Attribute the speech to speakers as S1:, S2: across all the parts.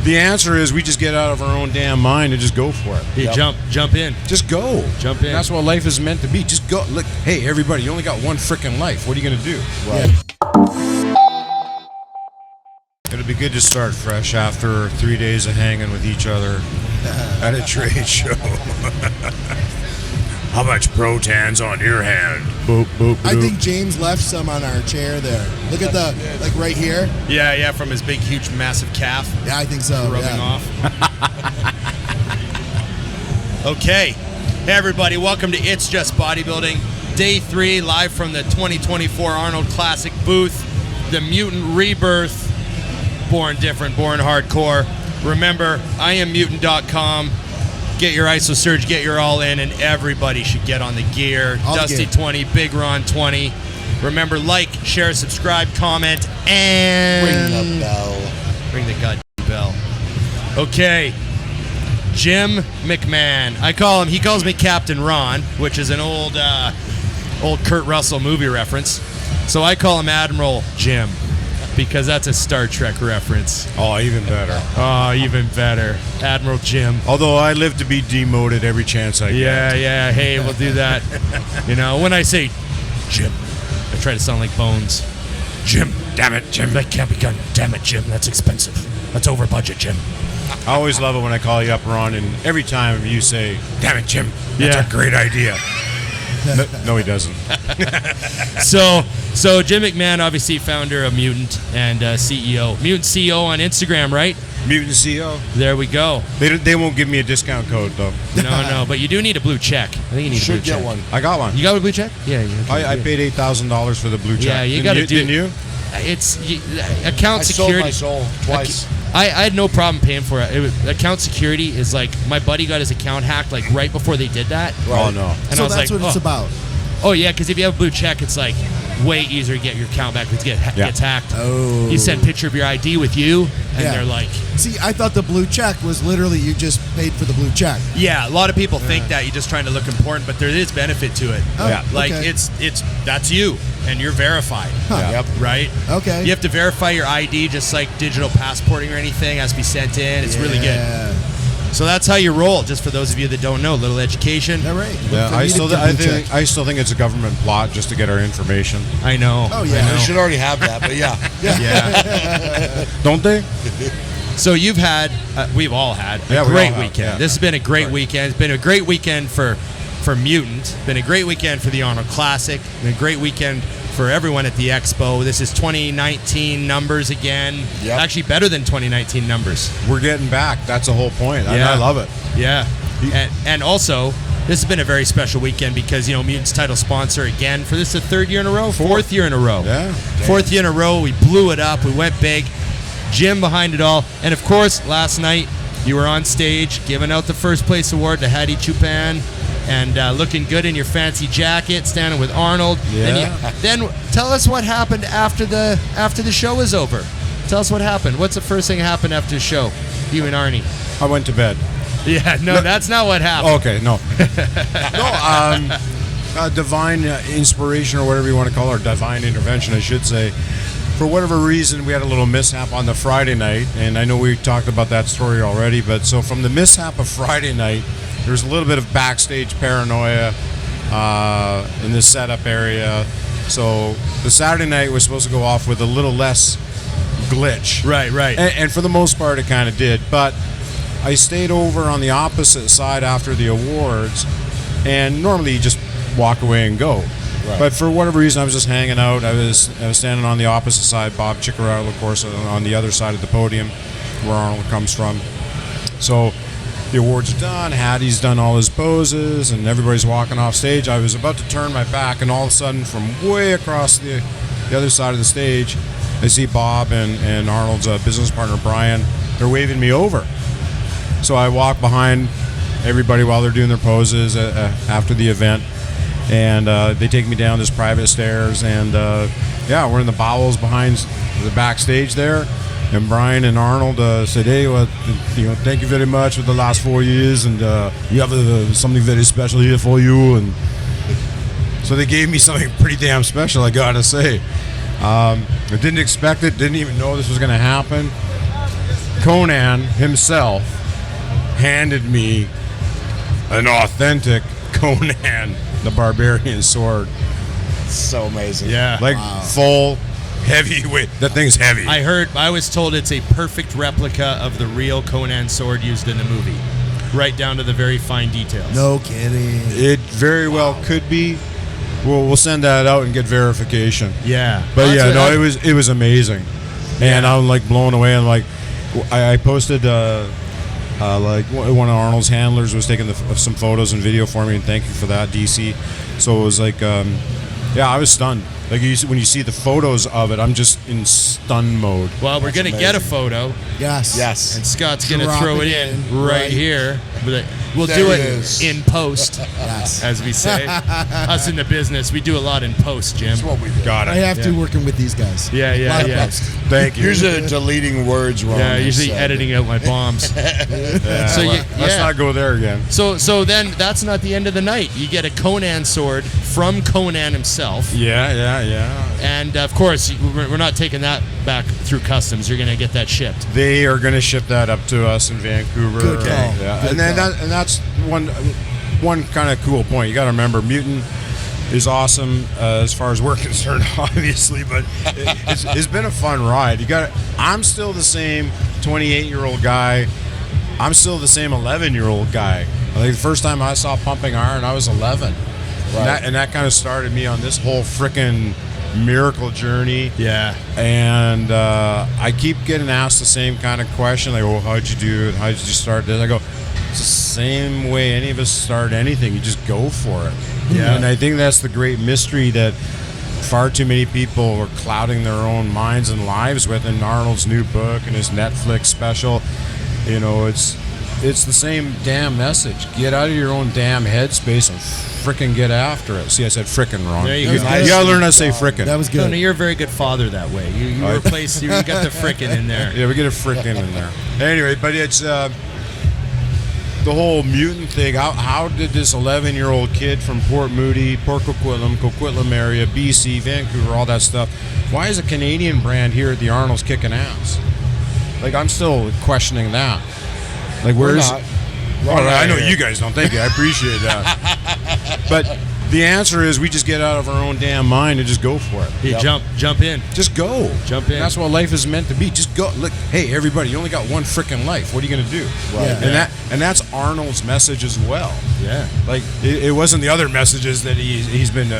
S1: The answer is we just get out of our own damn mind and just go for it.
S2: Hey, jump in.
S1: Just go.
S2: Jump in.
S1: That's what life is meant to be. Just go. Look, hey, everybody, you only got one freaking life. What are you going to do?
S3: Right.
S1: It'll be good to start fresh after 3 days of hanging with each other at a trade show. How much Protan's on your hand? Boop, boop, boop.
S3: I think James left some on our chair there. Look at the, like right here.
S2: Yeah, from his big, huge, massive calf.
S3: Yeah, I think so.
S2: Rubbing off. Okay. Hey, everybody. Welcome to It's Just Bodybuilding. Day 3, live from the 2024 Arnold Classic booth. The Mutant Rebirth. Born different, born hardcore. Remember, IamMutant.com. Get your ISO Surge, get your all in, and everybody should get on the gear.
S3: All
S2: Dusty
S3: gear.
S2: 20, Big Ron 20. Remember, like, share, subscribe, comment, and
S4: Ring the bell.
S2: Ring the goddamn bell. Okay. Jim McMahon. He calls me Captain Ron, which is an old Kurt Russell movie reference. So I call him Admiral Jim, because that's a Star Trek reference.
S1: Oh, even better.
S2: Oh, even better. Admiral Jim.
S1: Although I live to be demoted every chance I get.
S2: Yeah. Hey, we'll do that. When I say Jim, I try to sound like Bones.
S1: Jim, damn it, Jim.
S2: That can't be done. Damn it, Jim. That's expensive. That's over budget, Jim.
S1: I always love it when I call you up, Ron, and every time you say, damn it, Jim, that's a great idea. No, he doesn't.
S2: So Jim McMahon, obviously founder of Mutant and CEO. Mutant CEO on Instagram, right?
S1: Mutant CEO.
S2: There we go.
S1: They won't give me a discount code, though.
S2: No, but you do need a blue check. I think you need a blue check.
S4: Should get one.
S1: I got one.
S2: You got a blue check? Yeah.
S1: I paid $8,000 for the blue check.
S2: Yeah, you got to do.
S1: Didn't you?
S2: It's account
S4: I
S2: security.
S4: sold my soul twice.
S2: I had no problem paying for it. Account security is like, my buddy got his account hacked like right before they did that.
S1: Oh, no.
S2: And
S3: So
S2: I was
S3: that's
S2: like,
S3: what it's about.
S2: Oh yeah, because if you have a blue check, it's like way easier to get your account back. It gets hacked.
S3: Oh.
S2: You send a picture of your ID with you, and
S3: Yeah.
S2: they're like,
S3: See, I thought the blue check was literally you just paid for the blue check.
S2: yeah. A lot of people think that you're just trying to look important, but there is benefit to it.
S3: Oh,
S1: Yeah.
S2: Like
S3: okay.
S2: it's that's you, and you're verified.
S3: Huh.
S4: Yep.
S2: Right?
S3: Okay.
S2: You have to verify your ID, just like digital passporting or anything has to be sent in. It's really good.
S3: Yeah.
S2: So that's how you roll. Just for those of you that don't know, a little education.
S3: All right.
S1: Yeah,
S3: For
S1: I
S3: me to
S1: still
S3: get blue check.
S1: think it's a government plot just to get our information.
S2: I know.
S3: Oh, yeah.
S2: I
S4: They
S2: know.
S4: should already have that, but yeah.
S2: Yeah.
S1: Don't they?
S2: So you've had, we've all had
S1: Yeah,
S2: a
S1: we
S2: great
S1: all have,
S2: weekend.
S1: yeah.
S2: This has been a great weekend. It's been a great weekend for Mutant. Been a great weekend for the Arnold Classic. Been a great weekend for everyone at the Expo. This is 2019 numbers again.
S4: Yep.
S2: Actually better than 2019 numbers.
S1: We're getting back. That's the whole point.
S2: Yeah.
S1: I love it.
S2: Yeah. And also, this has been a very special weekend because, Mutant's title sponsor again for this is the third year in a row? Fourth year in a row.
S1: Yeah.
S2: Fourth year in a row. We blew it up. We went big. Jim behind it all. And of course, last night you were on stage giving out the first place award to Hattie Chupan and looking good in your fancy jacket, standing with Arnold.
S1: Yeah.
S2: Then tell us what happened after the show was over. Tell us what happened. What's the first thing that happened after the show? You and Arnie.
S1: I went to bed.
S2: Yeah, no, that's not what happened.
S1: Okay, no. Divine inspiration or whatever you want to call it, or divine intervention, I should say. For whatever reason, we had a little mishap on the Friday night, and I know we talked about that story already, but so from the mishap of Friday night, there's a little bit of backstage paranoia in the setup area. So the Saturday night was supposed to go off with a little less glitch.
S2: Right.
S1: And for the most part, it kind of did. But I stayed over on the opposite side after the awards, and normally you just walk away and go.
S4: Right.
S1: But for whatever reason, I was just hanging out. I was standing on the opposite side. Bob Chickarello, of course, on the other side of the podium, where Arnold comes from. So the awards are done. Hattie's done all his poses, and everybody's walking off stage. I was about to turn my back, and all of a sudden, from way across the other side of the stage, I see Bob and Arnold's business partner, Brian. They're waving me over. So I walk behind everybody while they're doing their poses after the event. And they take me down this private stairs, and we're in the bowels behind the backstage there. And Brian and Arnold said, "Hey, well, thank you very much for the last 4 years, and you have something very special here for you." And so they gave me something pretty damn special, I gotta say. I didn't expect it, didn't even know this was gonna happen. Conan himself handed me an authentic Conan the Barbarian sword.
S4: So amazing.
S2: Yeah.
S1: Like full heavyweight. That thing's heavy.
S2: I was told it's a perfect replica of the real Conan sword used in the movie, right down to the very fine details.
S3: No kidding.
S1: It very well could be. We'll send that out and get verification.
S2: Yeah.
S1: But
S2: That's
S1: yeah,
S2: what
S1: no, it was amazing, and I'm like blown away. And like, I posted like one of Arnold's handlers was taking some photos and video for me, and thank you for that, DC. So it was like, yeah, I was stunned. Like when you see the photos of it, I'm just in stun mode.
S2: Well, we're gonna get a photo,
S3: Yes.
S4: Yes.
S2: and Scott's gonna
S3: Drop
S2: throw it
S3: it
S2: in
S3: in
S2: right
S3: right
S2: here. We'll
S4: There
S2: do
S4: it
S2: it
S4: is.
S2: in post,
S3: Yes.
S2: as we say. Us in the business, we do a lot in post, Jim.
S4: That's what we do.
S1: Got
S3: I
S1: it.
S3: have to working with these guys.
S2: Yeah,
S3: A lot of
S2: yeah.
S3: posts.
S1: Thank you.
S4: Here's a deleting words wrong.
S2: Yeah, usually
S4: so-
S2: editing out my bombs.
S1: Yeah,
S2: So
S1: let's not go there again.
S2: So then that's not the end of the night. You get a Conan sword from Conan himself.
S1: Yeah.
S2: And of course, we're not taking that back through customs. You're going to get that shipped.
S1: They are going to ship that up to us in Vancouver.
S3: Good call.
S1: Yeah.
S3: Good
S1: And then
S3: call.
S1: that's one kind of cool point. You got to remember, Mutant is awesome as far as we're concerned, obviously, but it's been a fun ride. I'm still the same 28-year-old guy. I'm still the same 11-year-old guy. I think the first time I saw Pumping Iron, I was 11.
S4: Right.
S1: And that kind of started me on this whole frickin' miracle journey.
S2: Yeah.
S1: And I keep getting asked the same kind of question, like, "Oh, how'd you do it? How did you start this?" I go, "It's the same way any of us start anything. You just go for it."
S2: Yeah.
S1: And I think that's the great mystery that far too many people are clouding their own minds and lives with. In Arnold's new book and his Netflix special, you know, it's the same damn message. Get out of your own damn headspace and frickin' get after it. See, I said frickin' wrong.
S2: There you
S1: You
S2: go.
S1: gotta learn how to say frickin'.
S3: That was
S2: No,
S3: good.
S2: no, you're a very good father that way. You replace, you got the frickin' in there.
S1: Yeah, we get a frickin' in there. Anyway, but it's the whole mutant thing. How did this 11-year-old kid from Port Moody, Port Coquitlam area, BC, Vancouver, all that stuff, why is a Canadian brand here at the Arnold's kicking ass? Like, I'm still questioning that. Like, where's...
S4: not.
S1: Oh, I know you guys don't. Thank you. I appreciate that. But the answer is we just get out of our own damn mind and just go for it.
S2: Hey, jump in.
S1: Just go.
S2: Jump in.
S1: That's what life is meant to be. Just go. Look, hey, everybody, you only got one freaking life. What are you going to do?
S3: Right.
S1: And that's Arnold's message as well.
S2: Yeah.
S1: Like, it wasn't the other messages that he's been,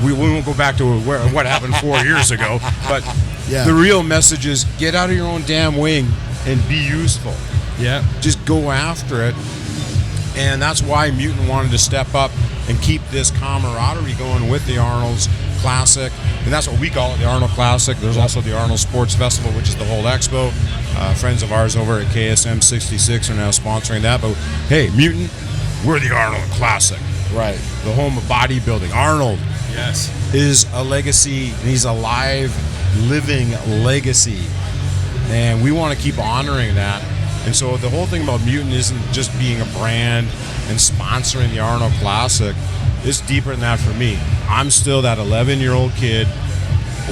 S1: we won't go back to what happened 4 years ago. But
S3: Yeah.
S1: the real message is get out of your own damn way and be useful.
S2: Yeah.
S1: Just go after it. And that's why Mutant wanted to step up and keep this camaraderie going with the Arnold's Classic. And that's what we call it, the Arnold Classic. There's also the Arnold Sports Festival, which is the whole expo. Friends of ours over at KSM 66 are now sponsoring that. But hey, Mutant, we're the Arnold Classic.
S4: Right.
S1: The home of bodybuilding. Arnold
S2: Yes.
S1: is a legacy. He's a live, living legacy. And we want to keep honoring that. And so the whole thing about Mutant isn't just being a brand and sponsoring the Arnold Classic. It's deeper than that for me. I'm still that 11-year-old kid.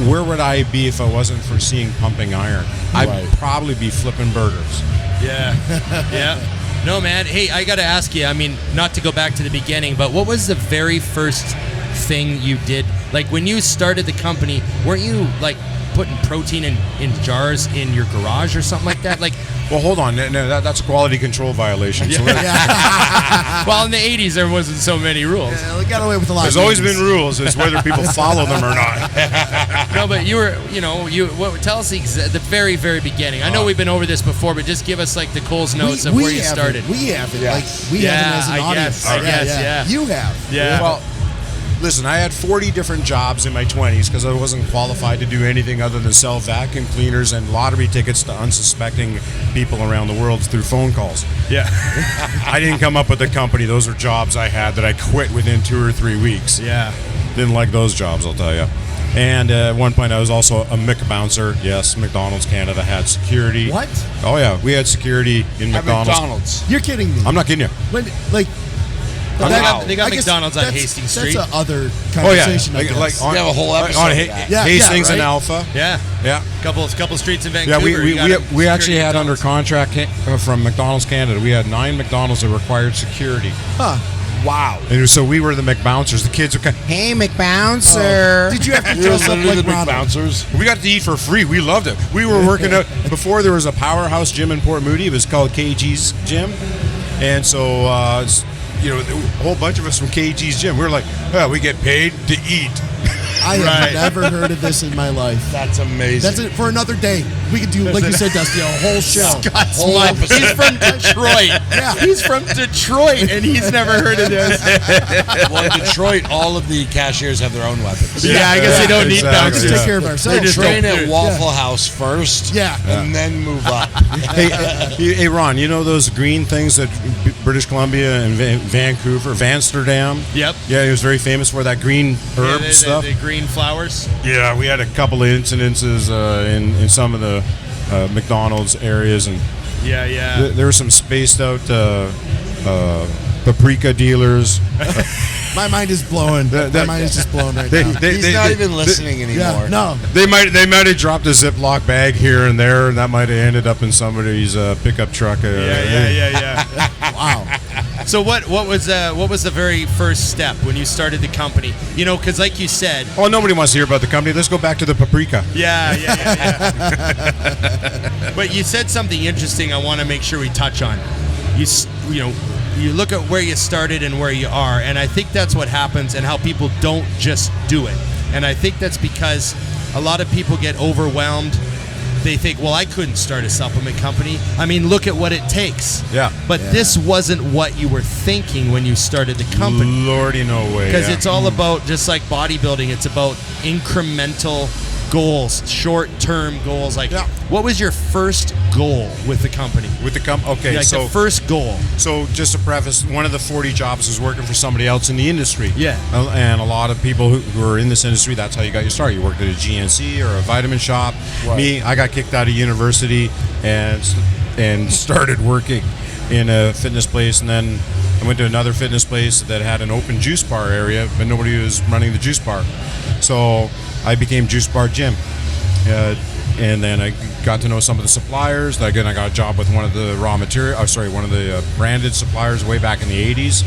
S1: Where would I be if I wasn't for seeing Pumping Iron?
S4: Right.
S1: I'd probably be flipping burgers.
S2: Yeah. Yeah. No, man. Hey, I got to ask you, I mean, not to go back to the beginning, but what was the very first thing you did? Like, when you started the company, weren't you, like, putting protein in jars in your garage or something like that? Like,
S1: Well, hold on. No, that's a quality control viation. So
S2: well, in the 80s, there wasn't so many rules.
S3: Yeah, we got away with a lot.
S1: there's
S3: of
S1: always
S3: things.
S1: been rules. It's whether people follow them or not.
S2: No, but you were, tell us the very, very beginning. I know we've been over this before, but just give us like the Coles notes of where you
S3: haven't.
S2: started.
S3: We haven't.
S4: Yeah.
S3: Like we
S2: Yeah,
S3: haven't as an
S2: I
S3: audience.
S2: guess, I guess, yeah.
S3: You have.
S2: Yeah.
S1: Well, listen, I had 40 different jobs in my 20s because I wasn't qualified to do anything other than sell vacuum cleaners and lottery tickets to unsuspecting people around the world through phone calls.
S2: Yeah.
S1: I didn't come up with the company. Those are jobs I had that I quit within 2 or 3 weeks.
S2: Yeah.
S1: Didn't like those jobs, I'll tell you. And at one point, I was also a McBouncer. Yes, McDonald's Canada had security.
S3: What?
S1: Oh, yeah. We had security in
S4: At
S1: McDonald's.
S4: McDonald's.
S3: You're kidding me.
S1: I'm not kidding you.
S3: When, like, But
S2: They got
S3: I guess
S2: McDonald's on
S3: that's-
S2: Hastings Street.
S3: That's a other
S1: Oh yeah,
S3: conversation. I guess.
S1: like
S4: We have a whole episode
S1: on
S4: of that.
S3: Yeah,
S1: Hastings and
S3: right?
S1: Alpha.
S2: Yeah,
S1: Yeah.
S2: couple streets in
S1: Yeah,
S2: Vancouver.
S1: we actually had under contract from McDonald's Canada. We had 9 McDonald's that required security.
S3: Huh.
S4: Wow.
S1: And so we were the McBouncers. The kids would come, hey, McBouncer.
S3: Did you have to
S4: You're
S3: dress up
S4: literally
S3: like
S4: the
S3: Ronald?
S4: bouncers.
S1: We got to eat for free. We loved it. We were working out before there was a powerhouse gym in Port Moody. It was called KG's Gym, and so a whole bunch of us from KG's Gym. We were like, oh, we get paid to eat.
S3: I have
S2: Right.
S3: never heard of this in my life.
S4: That's amazing.
S3: That's it for another day. We could do, like you said, Dusty, a whole show.
S2: Scott's
S4: Whole
S2: mind.
S4: episode.
S2: He's from Detroit.
S3: Yeah.
S2: He's from Detroit, and he's never heard of this.
S4: Well, in Detroit, all of the cashiers have their own weapons.
S2: Yeah, I guess they don't need
S1: exactly.
S2: bouncers.
S3: Just take care of
S4: They
S3: ourselves.
S2: just
S4: train
S2: don't-
S4: at Waffle House first,
S3: Yeah.
S4: and then move up.
S1: Hey, Ron, you know those green things that British Columbia and Vancouver, Amsterdam?
S2: Yep.
S1: Yeah, he was very famous for that green herb
S2: Yeah,
S1: stuff.
S2: the green flowers.
S1: Yeah, we had a couple of incidences in some of the McDonald's areas, and
S2: Yeah.
S1: there were some spaced out paprika dealers.
S3: My mind is blowing. My mind is just blown right now.
S4: He's not even listening anymore.
S3: Yeah, no.
S1: They might have dropped a Ziploc bag here and there, and that might have ended up in somebody's pickup truck.
S2: Yeah.
S3: Wow.
S2: So what was the very first step when you started the company? You know, because like you said,
S1: Oh, nobody wants to hear about the company. Let's go back to the paprika.
S2: yeah. But you said something interesting. I want to make sure we touch on. You look at where you started and where you are, and I think that's what happens, and how people don't just do it. And I think that's because a lot of people get overwhelmed. They think, well, I couldn't start a supplement company. I mean, look at what it takes.
S1: Yeah.
S2: But this wasn't what you were thinking when you started the company.
S1: Lordy, no way.
S2: Because
S1: yeah.
S2: it's all about, just like bodybuilding, it's about incremental goals, short-term goals. Like,
S1: Yeah.
S2: what was your first goal with the company?
S1: with the okay.
S2: Like
S1: So
S2: the first goal.
S1: So just to preface, one of the 40 jobs was working for somebody else in the industry.
S2: Yeah.
S1: And a lot of people who are in this industry, that's how you got your start. You worked at a GNC or a vitamin shop.
S4: Right.
S1: Me, I got kicked out of university and started working in a fitness place, and then I went to another fitness place that had an open juice bar area, but nobody was running the juice bar. So I became Juice Bar Jim. And then I got to know some of the suppliers. Again, I got a job with one of the one of the branded suppliers way back in the 80s.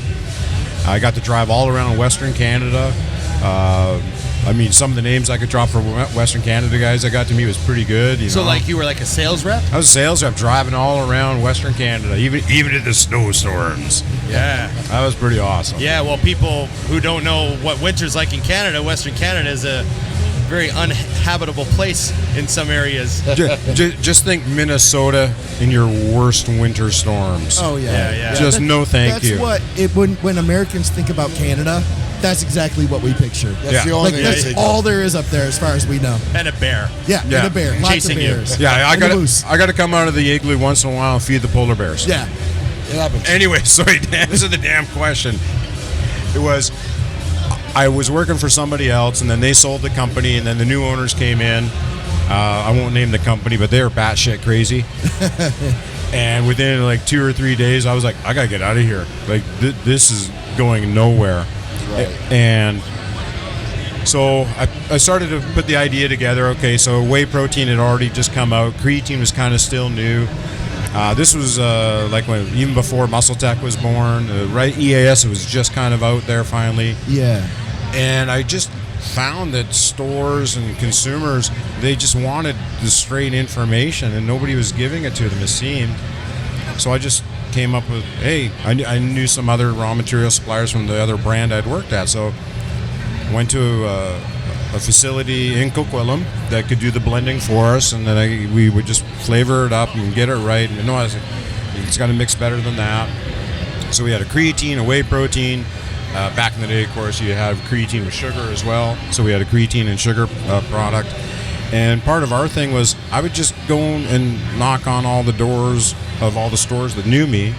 S1: I got to drive all around Western Canada. I mean, some of the names I could drop for Western Canada guys I got to meet was pretty good.
S2: So, like, you were like a sales rep?
S1: I was a sales rep driving all around Western Canada, even in the snowstorms.
S2: Yeah.
S1: That was pretty awesome.
S2: Yeah, well, people who don't know what winter's like in Canada, Western Canada is a very uninhabitable place in some areas.
S1: Just think Minnesota in your worst winter storms.
S3: Oh, yeah.
S2: Yeah.
S1: Just no thank
S3: that's
S1: you.
S3: What when Americans think about Canada, that's exactly what we picture.
S4: That's
S1: Yeah.
S4: the only
S3: Like,
S4: thing
S3: that's
S4: they do.
S3: all there is up there as far as we know.
S2: And a bear.
S3: Yeah,
S1: Yeah.
S3: and a bear. Lots
S2: Chasing
S3: of
S2: you.
S3: bears.
S1: Yeah, I
S3: And a
S1: got
S3: moose.
S1: to come out of the igloo once in a while and feed the polar bears.
S3: Yeah.
S4: It happens.
S1: Anyway, sorry to answer the damn question. It was, I was working for somebody else, and then they sold the company, and then the new owners came in. I won't name the company, but they were batshit crazy. And within like 2 or 3 days, I was like, I gotta get out of here. Like this is going nowhere.
S4: Right.
S1: And so I started to put the idea together. Okay, so whey protein had already just come out. Creatine was kind of still new. This was like even before Muscle Tech was born. Right, EAS was just kind of out there finally.
S3: Yeah.
S1: And I just found that stores and consumers, they just wanted the straight information, and nobody was giving it to them, it seemed. So I just came up with, hey, I knew some other raw material suppliers from the other brand I'd worked at. So I went to a facility in Coquitlam that could do the blending for us, and then we would just flavor it up and get it right. And I was like, it's got to mix better than that. So we had a creatine, a whey protein. Back in the day, of course, you had creatine with sugar as well. So we had a creatine and sugar product. And part of our thing was I would just go and knock on all the doors of all the stores that knew me.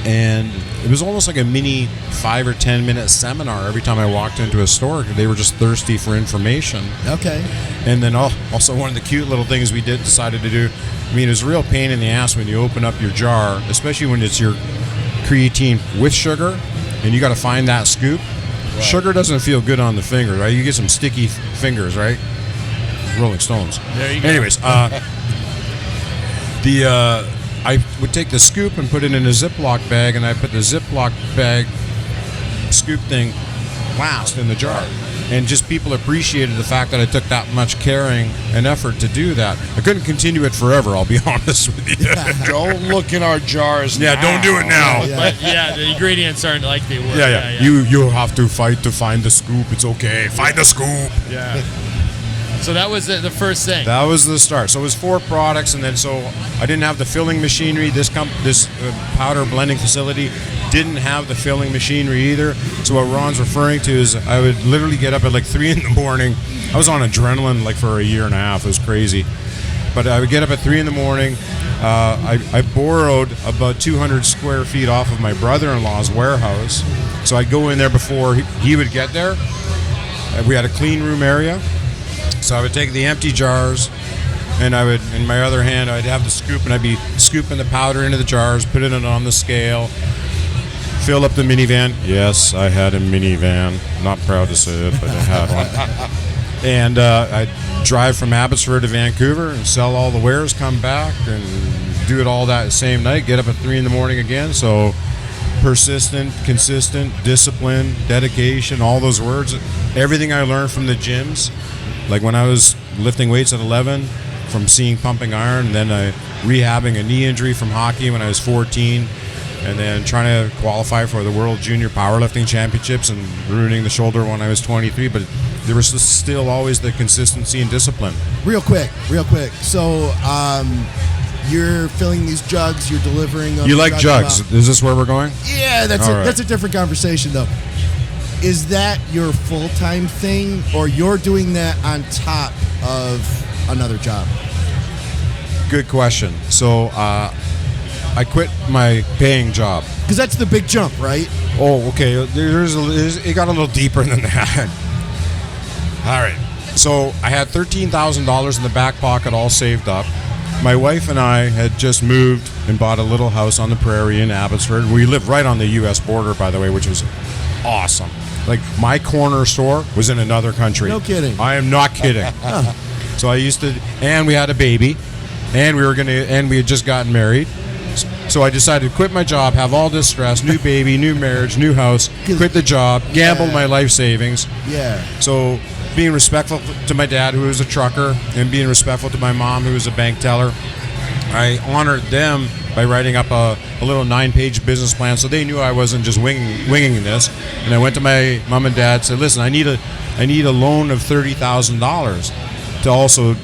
S1: And it was almost like a mini 5 or 10 minute seminar every time I walked into a store. They were just thirsty for information.
S3: Okay.
S1: And then also one of the cute little things we decided to do, I mean, it was a real pain in the ass when you open up your jar, especially when it's your creatine with sugar. and you got to find that scoop. Right. Sugar doesn't feel good on the finger, right? You get some sticky fingers, right? Rolling Stones.
S2: There you go.
S1: Anyways, I would take the scoop and put it in a Ziploc bag, and I put the Ziploc bag scoop thing last in the jar. And just people appreciated the fact that I took that much caring and effort to do that. I couldn't continue it forever, I'll be honest with you.
S4: Don't look in our jars now.
S1: Yeah, don't do it now.
S2: But the ingredients aren't like they were.
S1: Yeah. You have to fight to find the scoop. It's okay. Find the scoop.
S2: Yeah. So that was the first thing.
S1: That was the start. So it was 4 products, and then so I didn't have the filling machinery. This powder blending facility didn't have the filling machinery either. So what Ron's referring to is I would literally get up at like 3 in the morning. I was on adrenaline like for a year and a half. It was crazy. But I would get up at 3 in the morning. I borrowed about 200 square feet off of my brother-in-law's warehouse. So I'd go in there before he would get there. We had a clean room area. So I would take the empty jars, and I would, in my other hand, I'd have the scoop, and I'd be scooping the powder into the jars, putting it on the scale, fill up the minivan. Yes, I had a minivan. Not proud to say it, but I had one. And I'd drive from Abbotsford to Vancouver and sell all the wares, come back, and do it all that same night, get up at 3 in the morning again. So persistent, consistent, discipline, dedication, all those words. Everything I learned from the gyms. Like when I was lifting weights at 11 from seeing pumping iron, and then rehabbing a knee injury from hockey when I was 14, and then trying to qualify for the World Junior Powerlifting Championships and ruining the shoulder when I was 23. But there was still always the consistency and discipline.
S3: Real quick. So you're filling these jugs, you're delivering them.
S1: You like jugs? Is this where we're going?
S3: Yeah, that's a different conversation though. Is that your full-time thing, or you're doing that on top of another job?
S1: Good question. So I quit my paying job.
S3: Because that's the big jump, right?
S1: Oh, okay. It got a little deeper than that. All right. So I had $13,000 in the back pocket all saved up. My wife and I had just moved and bought a little house on the prairie in Abbotsford. We live right on the U.S. border, by the way, which was awesome. Like, my corner store was in another country.
S3: No kidding.
S1: I am not kidding. So I used to, and we had a baby, and we had just gotten married. So I decided to quit my job, have all this stress, new baby, new marriage, new house, quit the job, gamble my life savings.
S3: Yeah.
S1: So being respectful to my dad, who was a trucker, and being respectful to my mom, who was a bank teller, I honored them by writing up a little 9-page business plan, so they knew I wasn't just winging this. And I went to my mom and dad, said, "Listen, I need a loan of $30,000 to also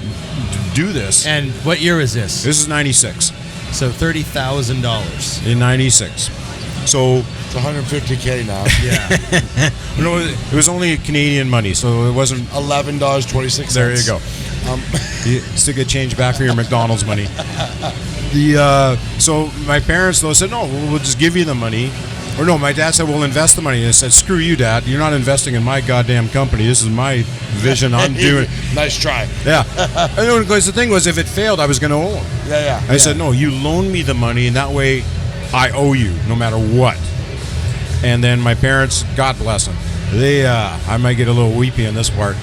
S1: do this."
S2: And what year is this?
S1: This is '96.
S2: So $30,000
S1: in '96. So
S4: it's $150K now.
S2: Yeah.
S1: No, it was only Canadian money, so it wasn't
S4: $11.26.
S1: There you go. You still get change back for your McDonald's money. So my parents though said, "No, we'll just give you the money." Or no, my dad said, "We'll invest the money." And I said, "Screw you, Dad. You're not investing in my goddamn company. This is my vision. I'm doing."
S4: Nice try.
S1: Yeah. And because the thing was, if it failed, I was going to owe him.
S4: Yeah.
S1: I said, "No, you loan me the money, and that way I owe you no matter what." And then my parents, God bless them, I might get a little weepy on this part.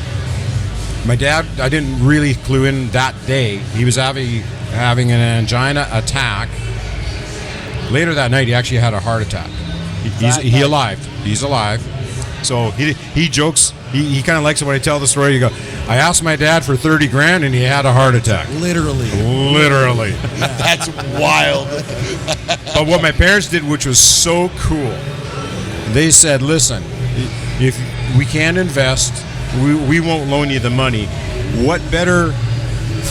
S1: My dad, I didn't really clue in that day. He was having an angina attack. Later that night, he actually had a heart attack. He's alive. So he jokes. He kind of likes it when I tell the story. You go, "I asked my dad for $30,000 and he had a heart attack."
S3: Literally.
S4: That's wild.
S1: But what my parents did, which was so cool, they said, "Listen, if we can't invest, we won't loan you the money. What better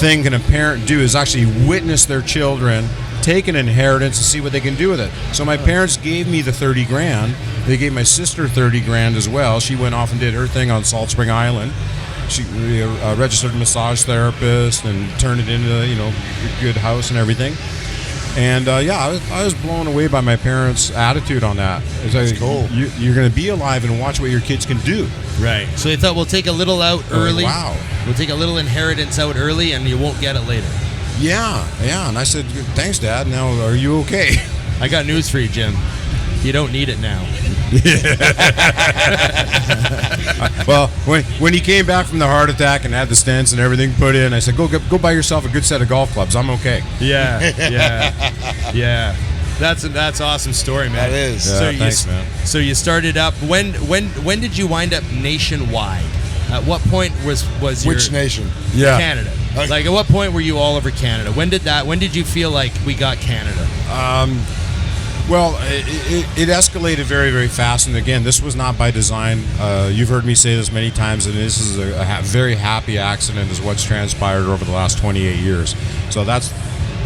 S1: thing can a parent do is actually witness their children take an inheritance and see what they can do with it." So my parents gave me the $30,000. They gave my sister $30,000 as well. She went off and did her thing on Salt Spring Island. She a registered massage therapist and turned it into a good house and everything. And I was blown away by my parents' attitude on that.
S4: That's cool.
S1: You're going to be alive and watch what your kids can do.
S2: Right. So they thought, we'll take a little out early.
S1: Wow.
S2: We'll take a little inheritance out early, and you won't get it later.
S1: Yeah. And I said, "Thanks, Dad. Now, are you okay?"
S2: I got news for you, Jim. You don't need it now.
S1: Well, when he came back from the heart attack and had the stents and everything put in, I said, go buy yourself a good set of golf clubs. I'm okay.
S2: Yeah. That's an awesome story, man.
S4: That is.
S1: Yeah, thanks, man.
S2: So you started up. When did you wind up nationwide? At what point was your
S4: Which nation?
S1: Yeah.
S2: Canada? Like, at what point were you all over Canada? When did you feel like we got Canada?
S1: Well, it escalated very, very fast. And again, this was not by design. You've heard me say this many times, and this is a very happy accident is what's transpired over the last 28 years. So that's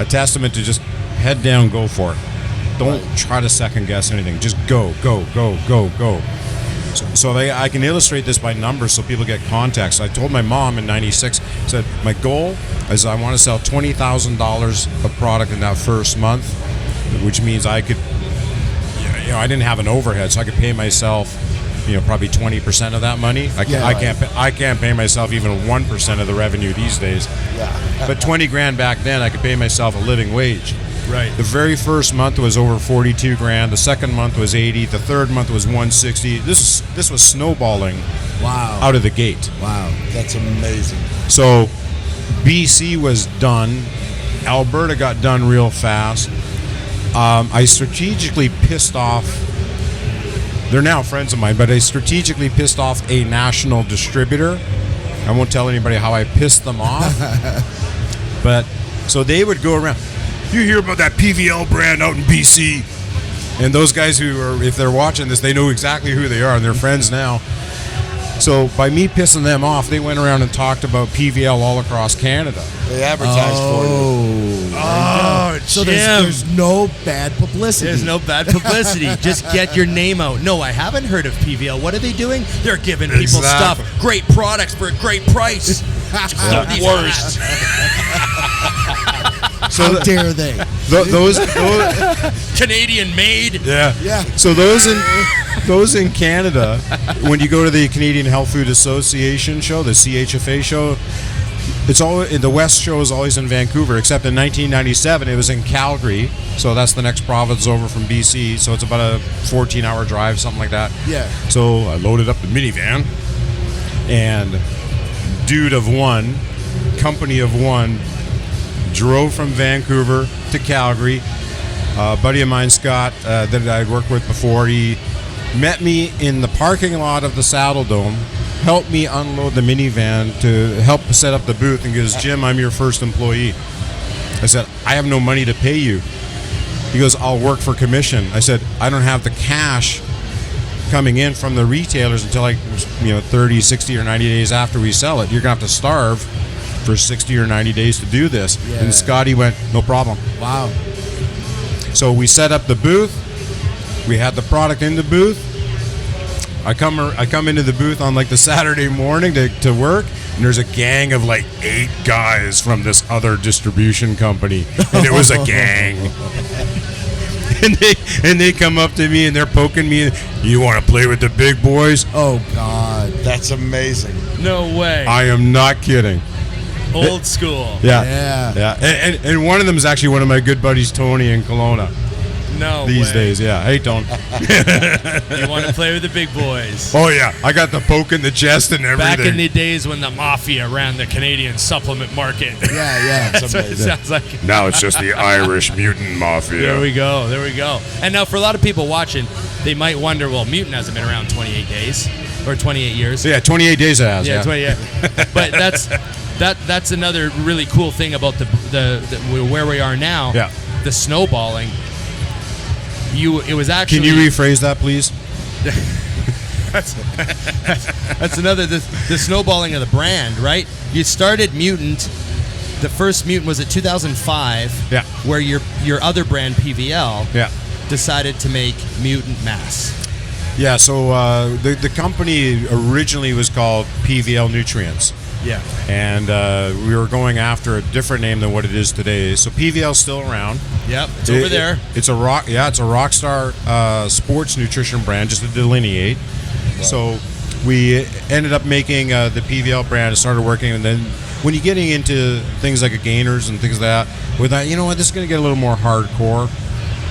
S1: a testament to just head down, go for it. Don't try to second guess anything. Just go. So I can illustrate this by numbers so people get context. I told my mom in '96, I said, my goal is I want to sell $20,000 of product in that first month, which means I could, I didn't have an overhead, so I could pay myself, probably 20% of that money. I can't pay myself even 1% of the revenue these days.
S4: Yeah.
S1: But 20 grand back then, I could pay myself a living wage.
S2: Right.
S1: The very first month was over 42 grand. The second month was 80. The third month was 160. This was snowballing.
S3: Wow.
S1: Out of the gate.
S3: Wow.
S4: That's amazing.
S1: So BC was done. Alberta got done real fast. I strategically pissed off, they're now friends of mine, but I strategically pissed off a national distributor. I won't tell anybody how I pissed them off. But so they would go around, you hear about that PVL brand out in BC? And those guys who are, if they're watching this, they know exactly who they are, and they're friends now. So by me pissing them off, they went around and talked about PVL all across Canada.
S4: They advertise for you.
S2: Oh,
S3: So
S2: Jim.
S3: there's no bad publicity.
S2: There's no bad publicity. Just get your name out. No, I haven't heard of PVL. What are they doing? They're giving people
S1: Exactly.
S2: stuff, great products for a great price.
S4: The worst.
S3: How dare they?
S1: Those
S2: Canadian made.
S1: yeah.
S3: Yeah.
S1: So those in Canada, when you go to the Canadian Health Food Association show, the CHFA show, it's all the West show is always in Vancouver, except in 1997 it was in Calgary. So that's the next province over from BC. So it's about a 14-hour drive, something like that.
S3: Yeah.
S1: So I loaded up the minivan, and dude of one, company of one, drove from Vancouver to Calgary. A buddy of mine, Scott, that I'd worked with before, he met me in the parking lot of the Saddle Dome, helped me unload the minivan to help set up the booth, and goes, Jim, I'm your first employee. I said, I have no money to pay you. He goes, I'll work for commission. I said, I don't have the cash coming in from the retailers until 30, 60, or 90 days after we sell it. You're going to have to starve for 60 or 90 days to do this.
S3: Yeah.
S1: And Scotty went, no problem.
S3: Wow.
S1: So we set up the booth. We had the product in the booth. I come into the booth on like the Saturday morning to work, and there's a gang of like 8 guys from this other distribution company, and it was a gang. and they come up to me and they're poking me. You want to play with the big boys?
S3: Oh God.
S4: That's amazing.
S2: No way.
S1: I am not kidding.
S2: Old school.
S3: Yeah.
S1: And one of them is actually one of my good buddies, Tony in Kelowna.
S2: No
S1: These
S2: way.
S1: days, yeah. Hey, Tony.
S2: You want to play with the big boys.
S1: Oh yeah, I got the poke in the chest and everything.
S2: Back in the days when the mafia ran the Canadian supplement market.
S3: Yeah.
S2: That's what it sounds like.
S1: Now it's just the Irish mutant mafia.
S2: There we go. And now for a lot of people watching, they might wonder, well, Mutant hasn't been around 28 days or 28 years.
S1: Yeah, 28 days it has.
S2: Yeah, 28. But that's another really cool thing about the where we are now.
S1: Yeah.
S2: The snowballing. It was actually.
S1: Can you rephrase that, please?
S2: That's another the snowballing of the brand, right? You started Mutant. The first Mutant was at 2005.
S1: Yeah.
S2: Where your other brand PVL.
S1: Yeah.
S2: Decided to make Mutant Mass.
S1: Yeah. So the company originally was called PVL Nutrients.
S2: Yeah.
S1: And we were going after a different name than what it is today. So PVL's still around.
S2: Yep. It's over there.
S1: It's a Rockstar sports nutrition brand, just to delineate. Right. So we ended up making the PVL brand and started working. And then when you're getting into things like a gainers and things like that, with that, you know what, this is going to get a little more hardcore.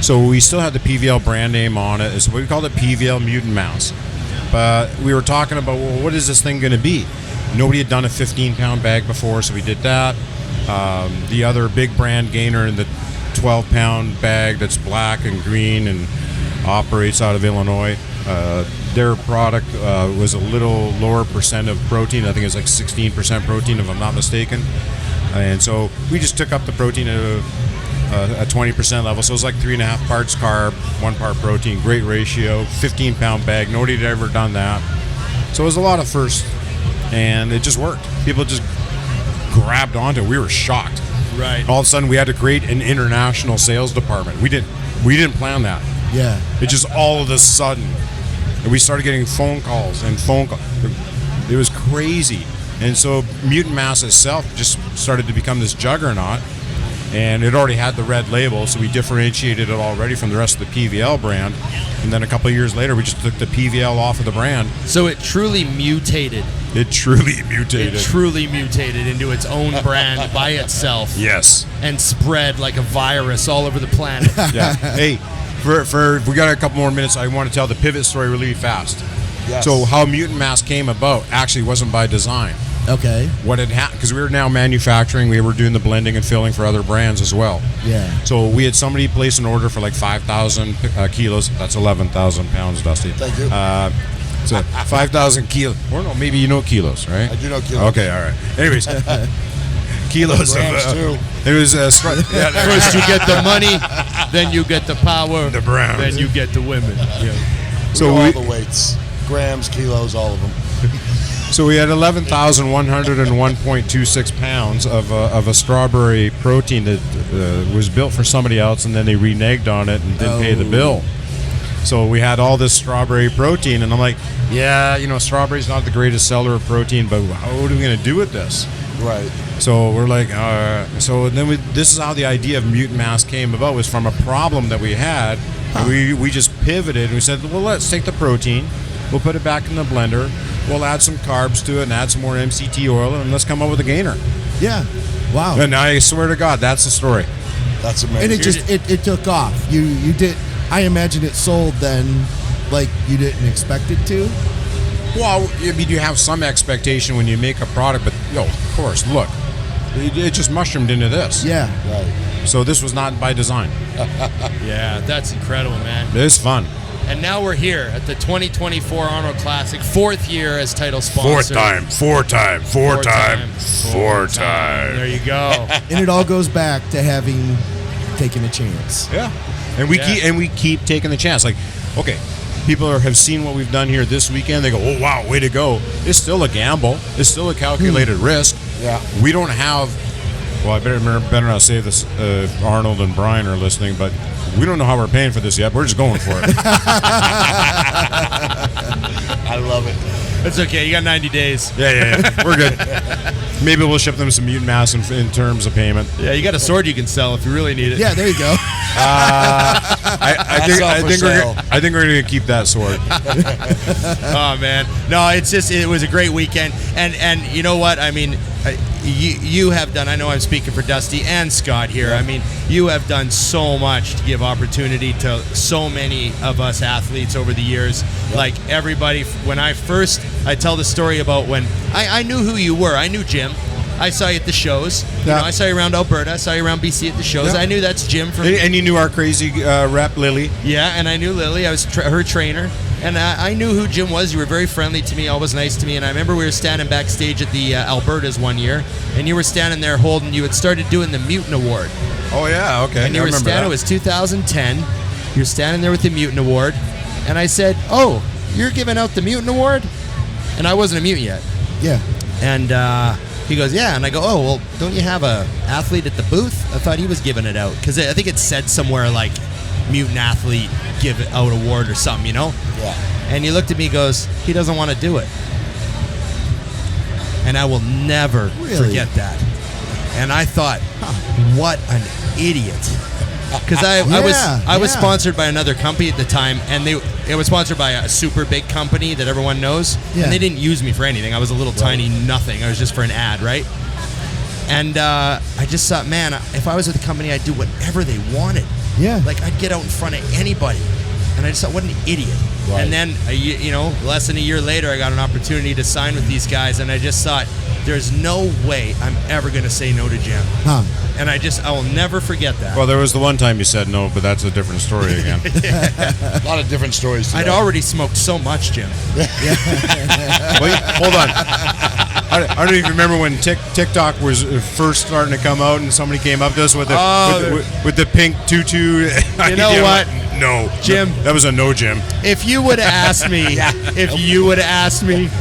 S1: So we still had the PVL brand name on it. So we called it PVL Mutant Mass. But we were talking about, well, what is this thing going to be? Nobody had done a 15-pound bag before, so we did that. The other big brand gainer in the 12-pound bag that's black and green and operates out of Illinois. Their product was a little lower percent of protein. I think it was like 16% protein, if I'm not mistaken. And so we just took up the protein at a 20% level. So it was like 3.5 parts carb, 1 part protein. Great ratio. 15-pound bag. Nobody had ever done that. So it was a lot of firsts, and it just worked. People just grabbed onto it. We were shocked.
S2: Right.
S1: All of a sudden, we had to create an international sales department. We didn't plan that.
S3: Yeah.
S1: It just all of a sudden, and we started getting phone calls and phone calls. It was crazy. And so Mutant Mass itself just started to become this juggernaut, and it already had the red label, so we differentiated it already from the rest of the PVL brand. And then a couple of years later, we just took the PVL off of the brand.
S2: So it truly mutated.
S1: It truly mutated.
S2: It truly mutated into its own brand by itself.
S1: Yes.
S2: And spread like a virus all over the planet.
S1: Yeah. Hey, for we got a couple more minutes, I want to tell the pivot story really fast.
S4: Yes.
S1: So how Mutant Mass came about actually wasn't by design.
S3: Okay.
S1: What had happened, because we were now manufacturing, we were doing the blending and filling for other brands as well.
S3: Yeah.
S1: So we had somebody place an order for like 5,000 kilos. That's 11,000 pounds, Dusty.
S4: Thank you.
S1: So 5,000 kilos. Or no, maybe you know kilos, right?
S4: I do know kilos.
S1: Okay, all right. Anyways, kilos
S4: Grams,
S1: of.
S4: too.
S1: It was yeah,
S2: First you get the money, then you get the power,
S1: The browns.
S2: then you get the women. Yeah.
S1: So
S4: all
S1: we
S4: the weights, grams, kilos, all of them.
S1: So we had 11,101.26 pounds of a strawberry protein that was built for somebody else, and then they reneged on it and didn't pay the bill. So we had all this strawberry protein, and I'm like, yeah, strawberry's not the greatest seller of protein, but what are we going to do with this?
S4: Right.
S1: So we're like, so then this is how the idea of Mutant Mass came about, was from a problem that we had. And we just pivoted, and we said, well, let's take the protein, we'll put it back in the blender, we'll add some carbs to it and add some more MCT oil, and let's come up with a gainer.
S3: Yeah. Wow.
S1: And I swear to God, that's the story.
S4: That's amazing.
S3: And it just it took off. You did. I imagine it sold then, like you didn't expect it to.
S1: Well, I mean, you have some expectation when you make a product, but of course, look, it just mushroomed into this.
S3: Yeah.
S4: Right.
S1: So this was not by design.
S2: Yeah, that's incredible, man.
S1: It's fun.
S2: And now we're here at the 2024 Arnold Classic, 4th year as title sponsor.
S1: Four time.
S2: There you go.
S3: And it all goes back to having taken a chance.
S1: Yeah, and we keep taking the chance. Like, okay, people have seen what we've done here this weekend. They go, "Oh wow, way to go!" It's still a gamble. It's still a calculated risk.
S4: Yeah.
S1: We don't have. Well, I better not say this if Arnold and Brian are listening, but we don't know how we're paying for this yet. We're just going for it.
S4: I love it.
S2: It's okay. You got 90 days.
S1: Yeah. We're good. Maybe we'll ship them some Mutant Mass in terms of payment.
S2: Yeah, you got a sword you can sell if you really need it.
S3: Yeah, there you go.
S1: I think we're going to keep that sword.
S2: Oh man, no, it was a great weekend, and you know what? I mean, you have done. I know I'm speaking for Dusty and Scott here. I mean, you have done so much to give opportunity to so many of us athletes over the years. Like everybody, when I tell the story about when I knew who you were. I knew Jim. I saw you at the shows.
S1: Yeah.
S2: I saw you around Alberta. I saw you around BC at the shows.
S1: Yeah.
S2: I knew that's Jim from.
S1: And you knew our crazy rep, Lily.
S2: Yeah, and I knew Lily. I was her trainer. And I knew who Jim was. You were very friendly to me, always nice to me. And I remember we were standing backstage at the Albertas one year, and you were standing there holding. You had started doing the Mutant Award.
S1: Oh yeah, okay.
S2: And you were standing. It was 2010. You're standing there with the Mutant Award, and I said, "Oh, you're giving out the Mutant Award?" And I wasn't a mutant yet.
S3: Yeah.
S2: And he goes, "Yeah." And I go, "Oh, well, don't you have a athlete at the booth?" I thought he was giving it out because I think it said somewhere like mutant athlete give it out award or something,
S4: Yeah.
S2: And he looked at me and goes, "He doesn't want to do it." And I will never forget that. And I thought, what an idiot. Because I was sponsored by another company at the time, and it was sponsored by a super big company that everyone knows, and they didn't use me for anything. I was a little tiny nothing. I was just for an ad, right? And I just thought, man, if I was with the company, I'd do whatever they wanted.
S3: Yeah.
S2: Like, I'd get out in front of anybody. And I just thought, what an idiot.
S4: Right.
S2: And then, less than a year later, I got an opportunity to sign with these guys. And I just thought, there's no way I'm ever going to say no to Jim.
S3: Huh.
S2: And I will never forget that.
S1: Well, there was the one time you said no, but that's a different story again.
S4: A lot of different stories today.
S2: I'd already smoked so much, Jim.
S1: Wait, hold on. I don't even remember when TikTok was first starting to come out, and somebody came up to us with the pink tutu.
S2: You know what?
S1: No,
S2: Jim.
S1: That was a no, Jim.
S2: If you would have asked me,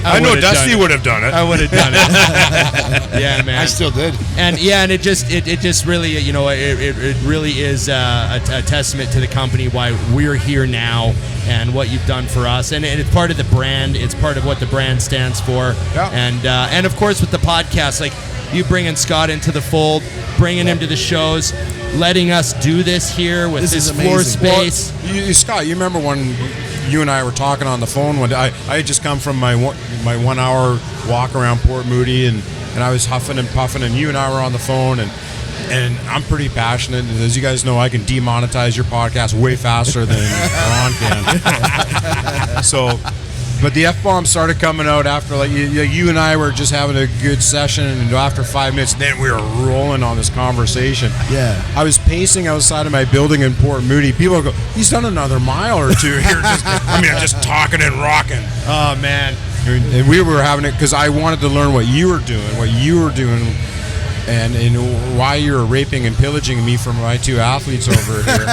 S1: I know Dusty would have done it.
S2: I would have done it. Yeah, man.
S4: I still did.
S2: And it just really, it really is a testament to the company, why we're here now and what you've done for us. And it's part of the brand. It's part of what the brand stands for.
S1: Yeah.
S2: And of course with the podcast, like you bringing Scott into the fold, bringing him to the shows, letting us do this here with this floor space.
S1: Well, Scott, you remember when you and I were talking on the phone when I had just come from my 1 hour walk around Port Moody, and I was huffing and puffing, and you and I were on the phone, and I'm pretty passionate. As you guys know, I can demonetize your podcast way faster than Ron can. So, but the F-bomb started coming out after, like, you and I were just having a good session, and after 5 minutes, then we were rolling on this conversation.
S3: Yeah.
S1: I was pacing outside of my building in Port Moody. People go, he's done another mile or two here. Just talking and rocking.
S2: Oh, man.
S1: And we were having it because I wanted to learn what you were doing, and why you were raping and pillaging me from my two athletes over here.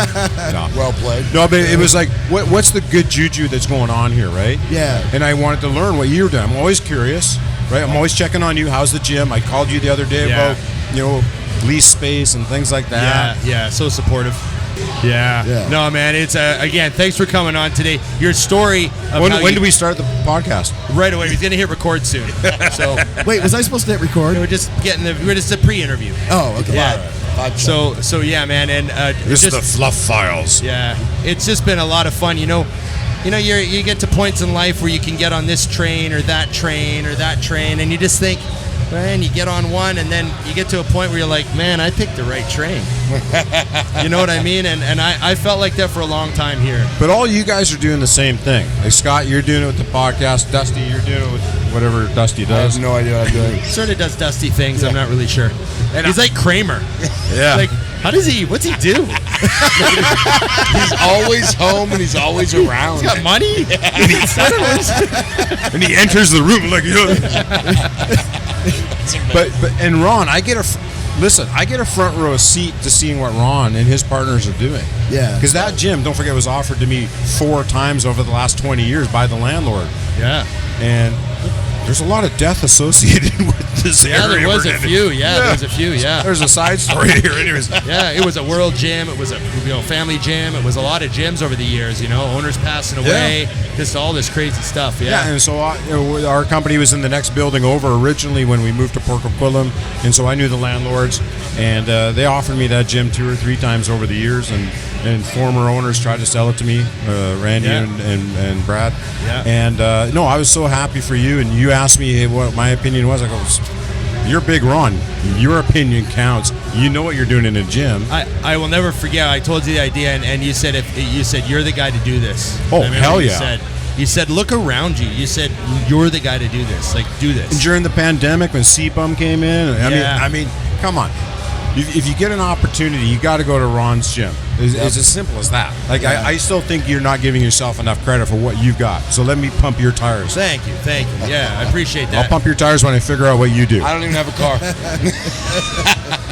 S1: No.
S4: Well played.
S1: No, but it was like, what's the good juju that's going on here, right?
S3: Yeah.
S1: And I wanted to learn what you were doing. I'm always curious, right? I'm always checking on you. How's the gym? I called you the other day about, lease space and things like that.
S2: Yeah, so supportive. Yeah. No, man, it's again, thanks for coming on today. Your story of
S1: When do we start the podcast?
S2: Right away. He's going to hit record soon. So
S3: Wait, was I supposed to hit record?
S2: we're just a pre-interview.
S3: Oh, okay.
S2: Yeah. So yeah, man, and
S1: This is the fluff files.
S2: Yeah, it's just been a lot of fun. You get to points in life where you can get on this train or that train, and you just think, man, you get on one, and then you get to a point where you're like, man, I picked the right train. You know what I mean? And I felt like that for a long time here.
S1: But all you guys are doing the same thing. Like, Scott, you're doing it with the podcast. Dusty, you're doing it with whatever Dusty
S4: I
S1: does.
S4: have no idea what I'm doing.
S2: Sort of does Dusty things. I'm not really sure.
S1: And
S2: He's like Kramer.
S1: Yeah.
S2: Like, what's he do?
S4: He's always home and he's always around.
S2: He's got money.
S1: And he enters the room like, but and Ron, I get a front row seat to seeing what Ron and his partners are doing.
S3: Yeah.
S1: Because that gym, don't forget, was offered to me 4 times over the last 20 years by the landlord.
S2: Yeah.
S1: And there's a lot of death associated with this area.
S2: Yeah, there was a few. There was a few. Yeah.
S1: There's a side story here, anyways.
S2: Yeah, it was a world gym. It was a family gym. It was a lot of gyms over the years. Owners passing away. Just all this crazy stuff. Yeah.
S1: And so our company was in the next building over originally when we moved to Port Coquitlam, and so I knew the landlords, and they offered me that gym 2 or 3 times over the years, and former owners tried to sell it to me, Randy and Brad.
S2: Yeah.
S1: And no, I was so happy for you, and you asked me what my opinion was. I go, you're Big Ron. Your opinion counts. You know what you're doing in a gym.
S2: I will never forget. I told you the idea, and you said you're the guy to do this.
S1: Oh, hell yeah.
S2: You said look around you. You said you're the guy to do this. Like, do this.
S1: And during the pandemic when CBUM came in, I mean, come on. If you get an opportunity, you got to go to Ron's gym. It's as simple as that. Like, I still think you're not giving yourself enough credit for what you've got. So let me pump your tires.
S2: Thank you. Yeah, I appreciate that.
S1: I'll pump your tires when I figure out what you do.
S4: I don't even have a car.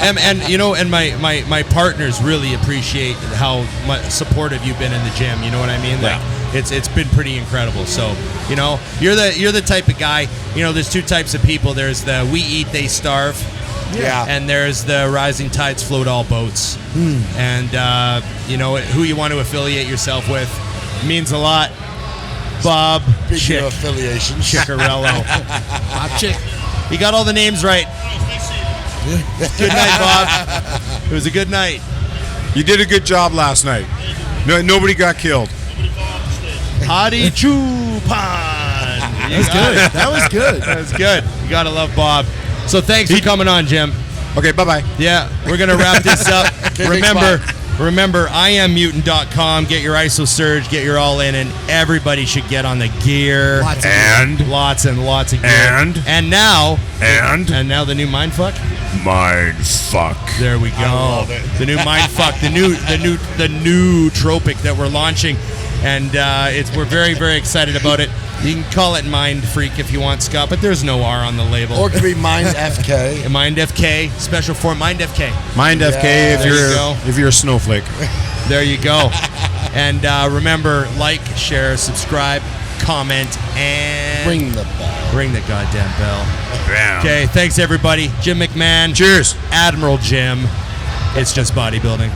S2: and my partners really appreciate how much supportive you've been in the gym. You know what I mean? Like, it's been pretty incredible. So, you're the type of guy. There's 2 types of people. There's the we eat, they starve.
S4: Yeah.
S2: And there's the rising tides float all boats. And, who you want to affiliate yourself with means a lot. Bob
S4: Big affiliations.
S2: Chickarello. Bob Chick. You got all the names right. Good night, Bob. It was a good night.
S1: You did a good job last night. No, nobody got killed.
S2: Hadi Chupan.
S3: That was good.
S2: That was good. You got to love Bob. So thanks for coming on, Jim.
S1: Okay, bye-bye.
S2: Yeah, we're going to wrap this up. Remember, Remember, IamMutant.com. Get your ISO surge, get your all in, and everybody should get on the gear.
S3: Lots of
S1: And
S2: Lots and lots of gear.
S1: And
S2: now the new Mindfuck.
S1: Mindfuck.
S2: There we go.
S4: love it.
S2: The new Mindfuck, the new Tropic that we're launching, and we're very, very excited about it. You can call it Mind Freak if you want, Scott, but there's no R on the label.
S4: Or it could be Mind FK.
S2: Mind FK, special form Mind FK.
S1: Mind FK
S2: There you go.
S1: if you're a snowflake.
S2: There you go. And remember, like, share, subscribe, comment, and
S4: Ring the bell.
S2: ring the goddamn bell.
S1: Damn.
S2: Okay, thanks everybody. Jim McMahon.
S1: Cheers.
S2: Admiral Jim. It's just bodybuilding.